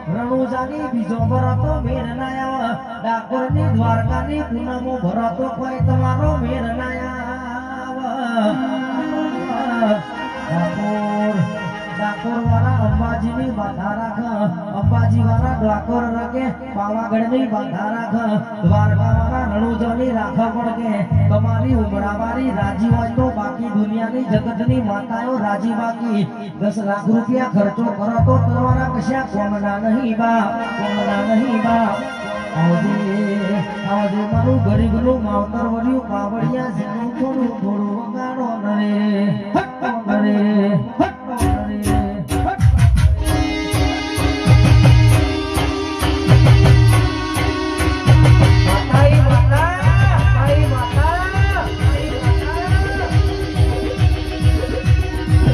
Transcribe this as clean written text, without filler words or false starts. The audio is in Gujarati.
રણુજાની બીજો ભરાતો મેર ના આવે ડાકોરની દ્વારકાની પૂનમો ભરાતો કોઈ તમારો મેર ના આવે ડાકોર વાળા અંબાજીની બાધા રાખ અંબાજી વાળા ડાકોર રાખે પાવાગઢની બાધા રાખ દ્વારકા વાળા રણુજાની રાખ પણ કે તમારી ઉમરાવાળી રાજી હોય તો બાકી દુનિયાની જગતની માતાઓ રાજી બાકી 10 લાખ રૂપિયા ખર્ચો કરો તો તમારા કશા કોમના નહીં બા આવજે મારું ગરીબનું માવતર વર્યું કાવડિયા જેનું થોડું વગાડો નરે